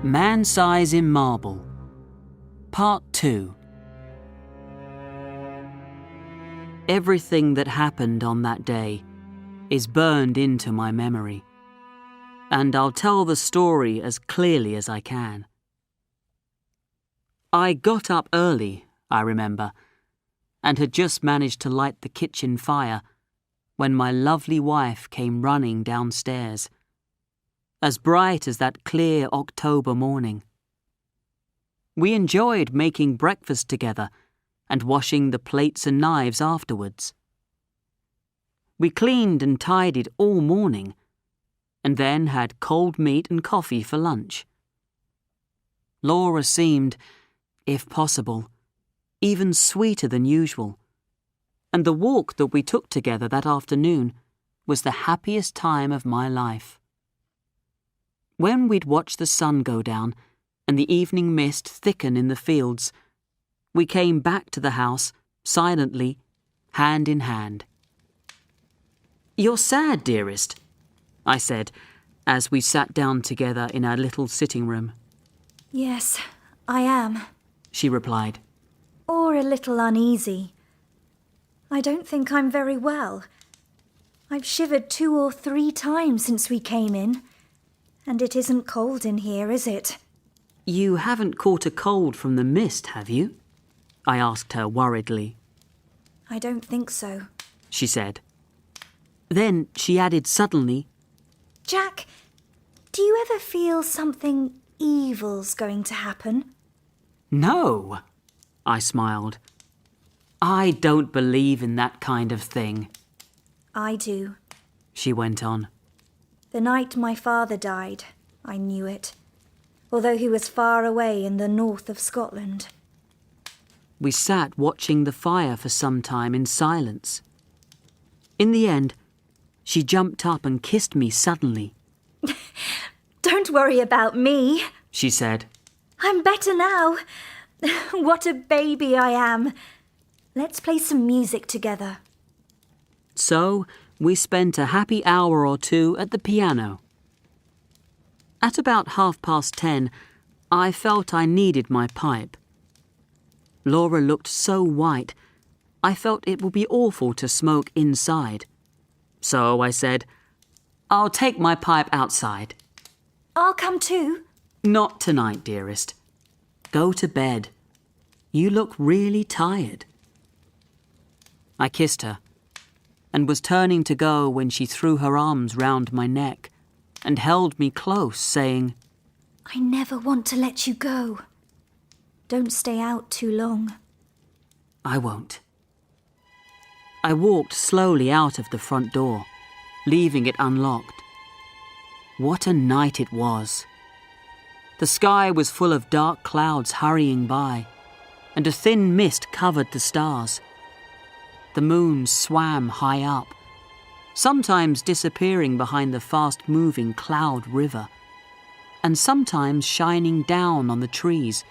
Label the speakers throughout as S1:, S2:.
S1: Man-Size in Marble, Part 2. Everything that happened on that day is burned into my memory, and I'll tell the story as clearly as I can. I got up early, I remember, and had just managed to light the kitchen fire when my lovely wife came running downstairs, as bright as that clear October morning. We enjoyed making breakfast together and washing the plates and knives afterwards. We cleaned and tidied all morning, and then had cold meat and coffee for lunch. Laura seemed, if possible, even sweeter than usual, and the walk that we took together that afternoon was the happiest time of my life. When we'd watched the sun go down and the evening mist thicken in the fields, we came back to the house, silently, hand in hand. "You're sad, dearest," I said, as we sat down together in our little sitting room.
S2: "Yes, I am,"
S1: she replied.
S2: "Or a little uneasy. I don't think I'm very well. I've shivered 2 or 3 times since we came in, and it isn't cold in here, is it?"
S1: "You haven't caught a cold from the mist, have you?" I asked her worriedly.
S2: "I don't think so,"
S1: she said. Then she added suddenly,
S2: "Jack, do you ever feel something evil's going to happen?"
S1: "No," I smiled. "I don't believe in that kind of thing."
S2: "I do,"
S1: she went on.
S2: "The night my father died, I knew it, although he was far away in the north of Scotland."
S1: We sat watching the fire for some time in silence. In the end, she jumped up and kissed me suddenly.
S2: "Don't worry about me,"
S1: she said.
S2: "I'm better now. What a baby I am. Let's play some music together."
S1: So we spent a happy hour or 2 at the piano. At about 10:30, I felt I needed my pipe. Laura looked so white, I felt it would be awful to smoke inside. So I said, "I'll take my pipe outside."
S2: "I'll come too."
S1: "Not tonight, dearest. Go to bed. You look really tired." I kissed her, and was turning to go when she threw her arms round my neck and held me close, saying,
S2: "I never want to let you go. Don't stay out too long."
S1: "I won't." I walked slowly out of the front door, leaving it unlocked. What a night it was. The sky was full of dark clouds hurrying by, and a thin mist covered the stars. The moon swam high up, sometimes disappearing behind the fast-moving cloud river, and sometimes shining down on the trees,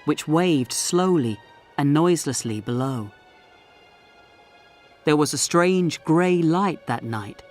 S1: which waved slowly and noiselessly below. There was a strange grey light that night,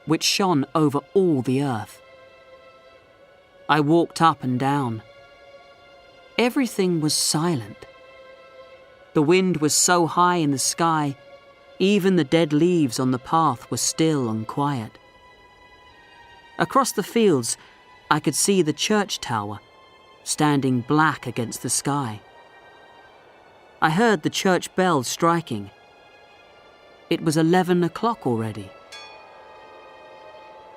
S1: which shone over all the earth. I walked up and down. Everything was silent. The wind was so high in the sky, even the dead leaves on the path were still and quiet. Across the fields, I could see the church tower, standing black against the sky. I heard the church bells striking. It was 11 o'clock already.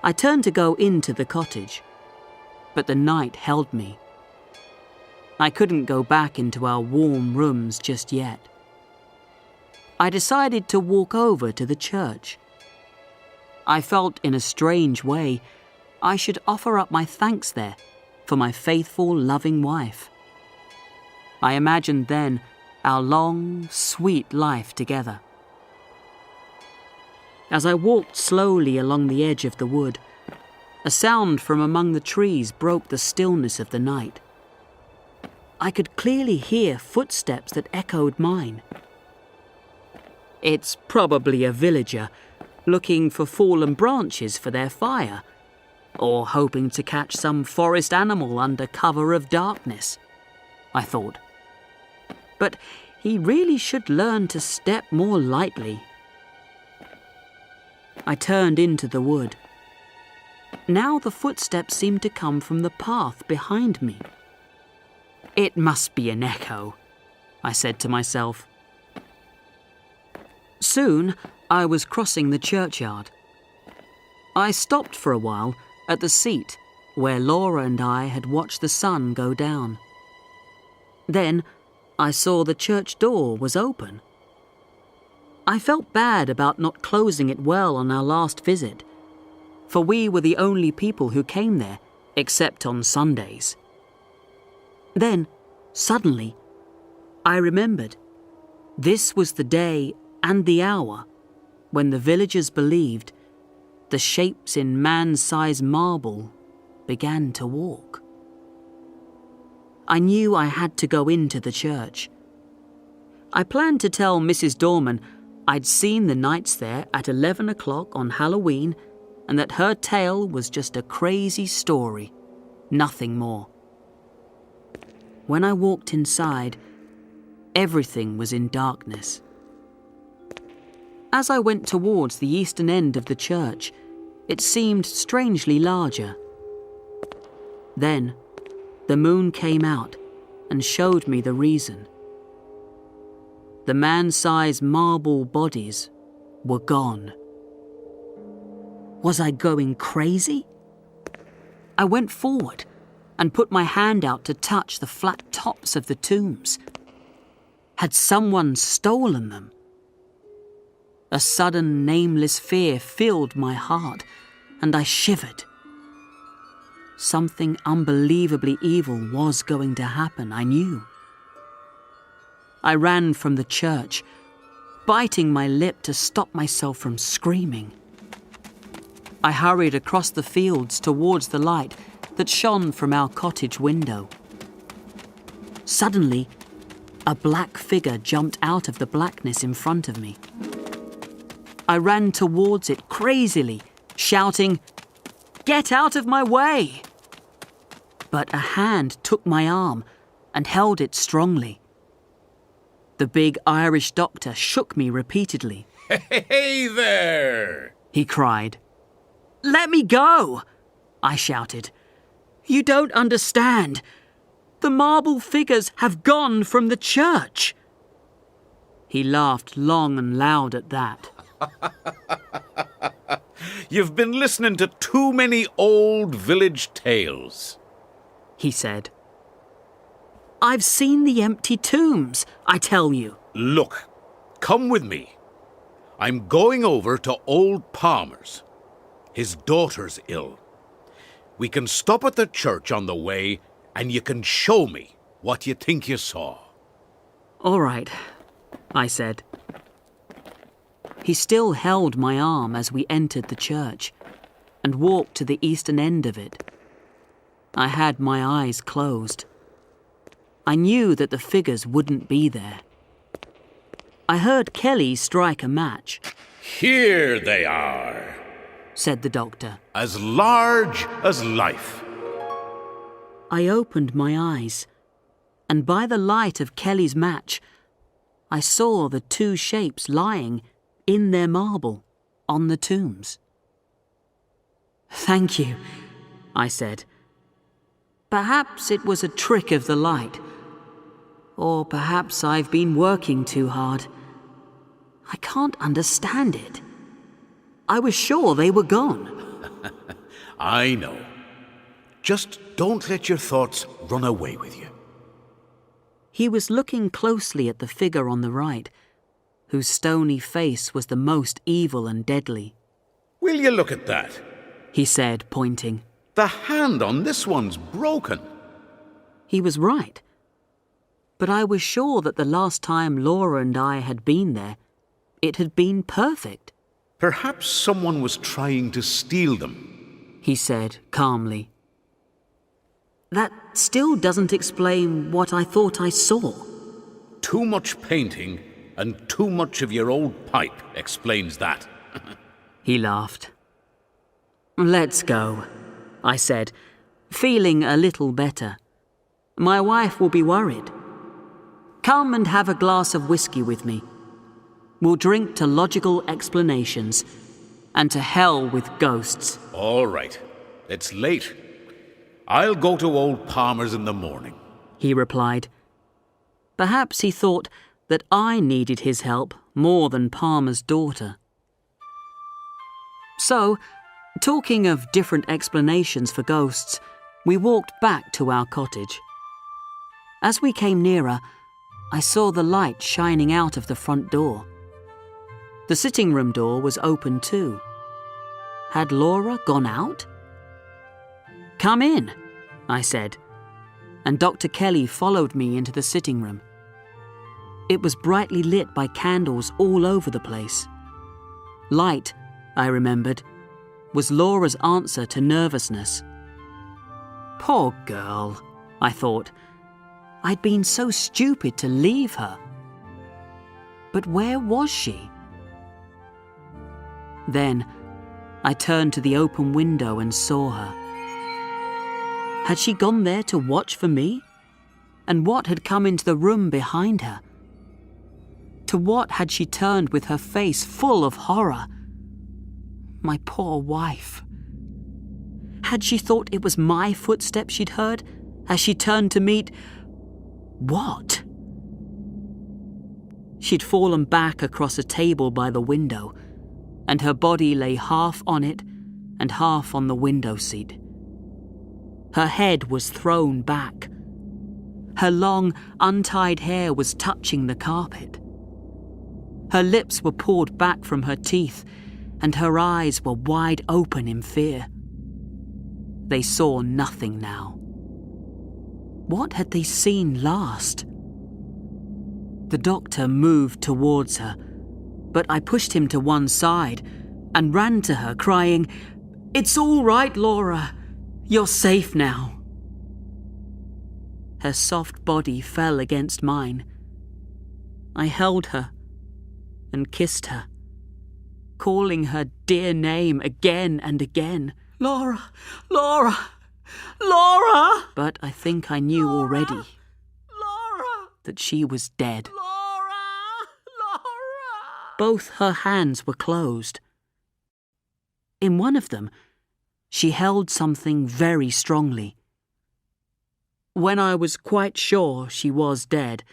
S1: I turned to go into the cottage, but the night held me. I couldn't go back into our warm rooms just yet. I decided to walk over to the church. I felt in a strange way I should offer up my thanks there for my faithful, loving wife. I imagined then our long, sweet life together. As I walked slowly along the edge of the wood, a sound from among the trees broke the stillness of the night. I could clearly hear footsteps that echoed mine. "It's probably a villager looking for fallen branches for their fire," Or hoping to catch some forest animal under cover of darkness, I thought. But he really should learn to step more lightly. I turned into the wood. Now the footsteps seemed to come from the path behind me. It must be an echo, I said to myself. Soon I was crossing the churchyard. I stopped for a while at the seat where Laura and I had watched the sun go down. Then I saw the church door was open. I felt bad about not closing it well on our last visit, for we were the only people who came there, except on Sundays. Then, suddenly, I remembered this was the day and the hour when the villagers believed the shapes in man-sized marble began to walk. I knew I had to go into the church. I planned to tell Mrs. Dorman I'd seen the knights there at 11 o'clock on Halloween and that her tale was just a crazy story, nothing more. When I walked inside, everything was in darkness. As I went towards the eastern end of the church, it seemed strangely larger. Then, the moon came out and showed me the reason. The man-sized marble bodies were gone. Was I going crazy? I went forward and put my hand out to touch the flat tops of the tombs. Had someone stolen them? A sudden, nameless fear filled my heart, and I shivered. Something unbelievably evil was going to happen, I knew. I ran from the church, biting my lip to stop myself from screaming. I hurried across the fields towards the light that shone from our cottage window. Suddenly, a black figure jumped out of the blackness in front of me. I ran towards it crazily, shouting, "Get out of my way!" But a hand took my arm and held it strongly. The big Irish doctor shook me repeatedly.
S3: "Hey there!"
S1: he cried. "Let me go!" I shouted. "You don't understand. The marble figures have gone from the church." He laughed long and loud at that.
S3: "You've been listening to too many old village tales,"
S1: he said. "I've seen the empty tombs, I tell you."
S3: "Look, come with me. I'm going over to old Palmer's. His daughter's ill. We can stop at the church on the way and you can show me what you think you saw."
S1: "All right," I said. He still held my arm as we entered the church and walked to the eastern end of it. I had my eyes closed. I knew that the figures wouldn't be there. I heard Kelly strike a match.
S3: "Here they are,"
S1: said the doctor.
S3: "as large as life."
S1: I opened my eyes, and by the light of Kelly's match, I saw the two shapes lying in their marble on the tombs. "Thank you," I said. "Perhaps it was a trick of the light. Or perhaps I've been working too hard. I can't understand it. I was sure they were gone."
S3: I know. Just don't let your thoughts run away with you.
S1: He was looking closely at the figure on the right, whose stony face was the most evil and deadly.
S3: "Will you look at that?
S1: He said, pointing.
S3: The hand on this one's broken."
S1: He was right. But I was sure that the last time Laura and I had been there, it had been perfect.
S3: "Perhaps someone was trying to steal them,"
S1: he said calmly. "That still doesn't explain what I thought I saw."
S3: "Too much painting and too much of your old pipe explains that."
S1: He laughed. "Let's go," I said, feeling a little better. My wife will be worried. Come and have a glass of whiskey with me. We'll drink to logical explanations and to hell with ghosts.
S3: All right. It's late. I'll go to old Palmer's in the morning,
S1: he replied. Perhaps he thought that I needed his help more than Palmer's daughter. So, talking of different explanations for ghosts, we walked back to our cottage. As we came nearer, I saw the light shining out of the front door. The sitting room door was open too. Had Laura gone out? Come in, I said, and Dr. Kelly followed me into the sitting room. It was brightly lit by candles all over the place. Light, I remembered, was Laura's answer to nervousness. Poor girl, I thought. I'd been so stupid to leave her. But where was she? Then I turned to the open window and saw her. Had she gone there to watch for me? And what had come into the room behind her? To what had she turned with her face full of horror? My poor wife. Had she thought it was my footsteps she'd heard as she turned to meet... what? She'd fallen back across a table by the window, and her body lay half on it and half on the window seat. Her head was thrown back. Her long, untied hair was touching the carpet. Her lips were pulled back from her teeth, and her eyes were wide open in fear. They saw nothing now. What had they seen last? The doctor moved towards her, but I pushed him to one side and ran to her, crying, "It's all right, Laura. You're safe now." Her soft body fell against mine. I held her and kissed her, calling her dear name again and again. "Laura, Laura, Laura!" But I think I knew already
S4: Laura!
S1: that she was dead.
S4: Laura! Laura!
S1: Both her hands were closed. In one of them, she held something very strongly. When I was quite sure she was dead,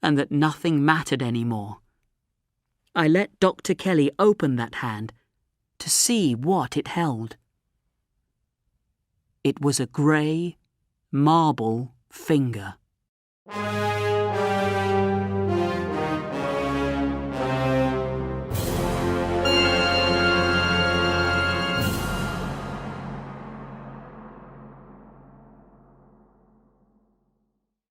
S1: and that nothing mattered anymore, I let Dr. Kelly open that hand to see what it held. It was a grey, marble finger.